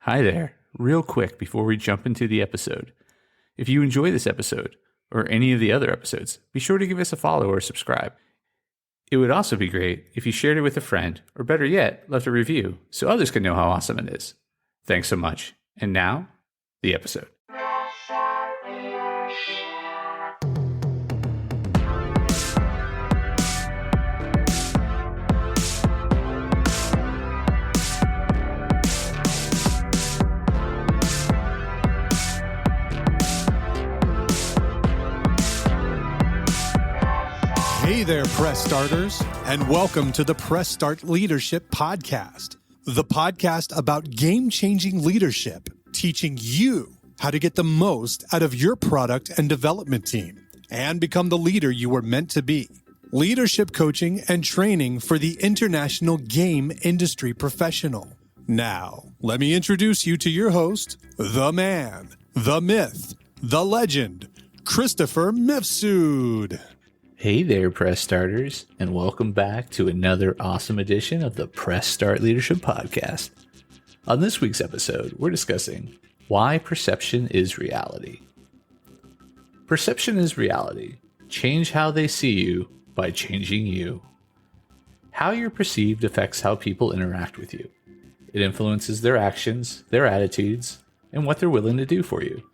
Hi there. Real quick before we jump into the episode. If you enjoy this episode, or any of the other episodes, be sure to give us a follow or subscribe. It would also be great if you shared it with a friend, or better yet, left a review so others can know how awesome it is. Thanks so much. And now, the episode. Hey there, Press Starters, and welcome to the Press Start Leadership Podcast, the podcast about game-changing leadership, teaching you how to get the most out of your product and development team and become the leader you were meant to be. Leadership coaching and training for the international game industry professional. Now, let me introduce you to your host, the man, the myth, the legend, Christopher Mifsud. Hey there, Press Starters, and welcome back to another awesome edition of the Press Start Leadership Podcast. On this week's episode, we're discussing why perception is reality. Perception is reality. Change how they see you by changing you. How you're perceived affects how people interact with you. It influences their actions, their attitudes, and what they're willing to do for you.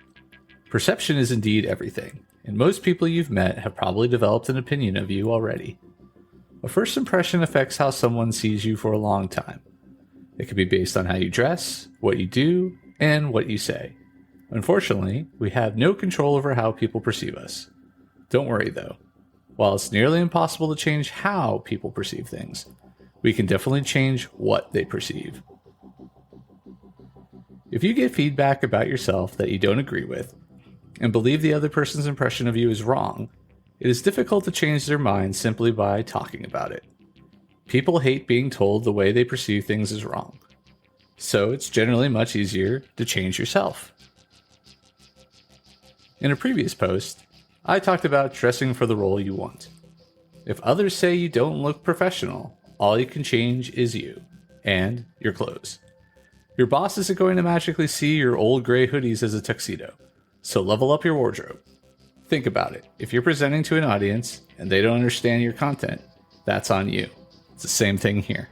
Perception is indeed everything. And most people you've met have probably developed an opinion of you already. A first impression affects how someone sees you for a long time. It can be based on how you dress, what you do, and what you say. Unfortunately, we have no control over how people perceive us. Don't worry though. While it's nearly impossible to change how people perceive things, we can definitely change what they perceive. If you get feedback about yourself that you don't agree with, and believe the other person's impression of you is wrong, it is difficult to change their mind simply by talking about it. People hate being told the way they perceive things is wrong, so it's generally much easier to change yourself. In a previous post, I talked about dressing for the role you want. If others say you don't look professional, all you can change is you and your clothes. Your boss isn't going to magically see your old gray hoodies as a tuxedo. So level up your wardrobe. Think about it. If you're presenting to an audience and they don't understand your content, that's on you. It's the same thing here.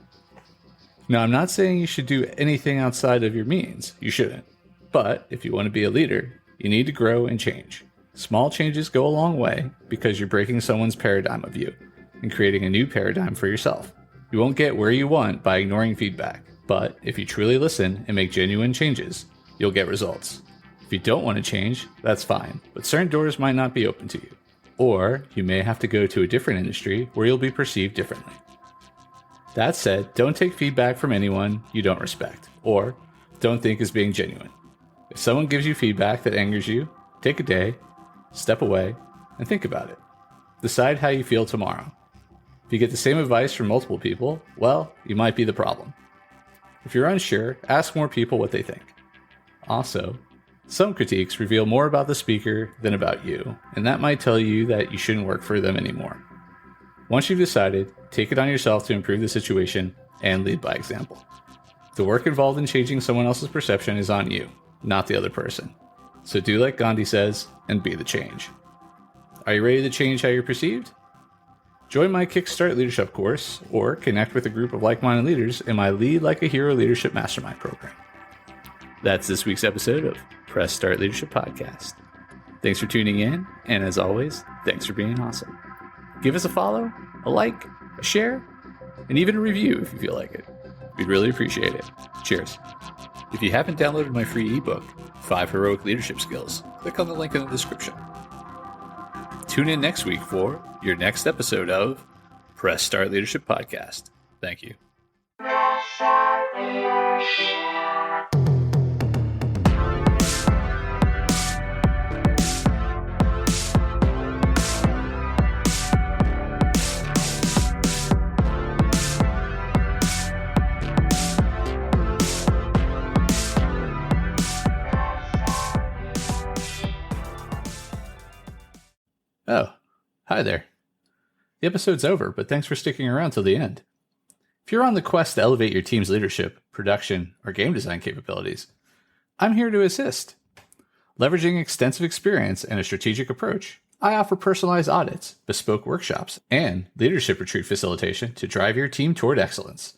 Now, I'm not saying you should do anything outside of your means. You shouldn't. But if you want to be a leader, you need to grow and change. Small changes go a long way because you're breaking someone's paradigm of you and creating a new paradigm for yourself. You won't get where you want by ignoring feedback, but if you truly listen and make genuine changes, you'll get results. If you don't want to change, that's fine, but certain doors might not be open to you. Or you may have to go to a different industry where you'll be perceived differently. That said, don't take feedback from anyone you don't respect or don't think is being genuine. If someone gives you feedback that angers you, take a day, step away, and think about it. Decide how you feel tomorrow. If you get the same advice from multiple people, well, you might be the problem. If you're unsure, ask more people what they think. Also, some critiques reveal more about the speaker than about you, and that might tell you that you shouldn't work for them anymore. Once you've decided, take it on yourself to improve the situation and lead by example. The work involved in changing someone else's perception is on you, not the other person. So do like Gandhi says, and be the change. Are you ready to change how you're perceived? Join my Kickstart Leadership course, or connect with a group of like-minded leaders in my Lead Like a Hero Leadership Mastermind program. That's this week's episode of Press Start Leadership Podcast. Thanks for tuning in, and as always, thanks for being awesome. Give us a follow, a like, a share, and even a review if you feel like it. We'd really appreciate it. Cheers. If you haven't downloaded my free ebook, 5 Heroic Leadership Skills, click on the link in the description. Tune in next week for your next episode of Press Start Leadership Podcast. Thank you. Oh, hi there. The episode's over, but thanks for sticking around till the end. If you're on the quest to elevate your team's leadership, production, or game design capabilities, I'm here to assist. Leveraging extensive experience and a strategic approach, I offer personalized audits, bespoke workshops, and leadership retreat facilitation to drive your team toward excellence.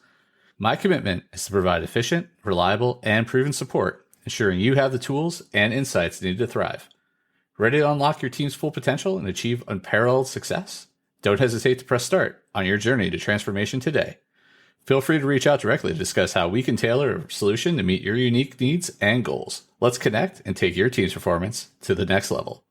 My commitment is to provide efficient, reliable, and proven support, ensuring you have the tools and insights needed to thrive. Ready to unlock your team's full potential and achieve unparalleled success? Don't hesitate to press start on your journey to transformation today. Feel free to reach out directly to discuss how we can tailor a solution to meet your unique needs and goals. Let's connect and take your team's performance to the next level.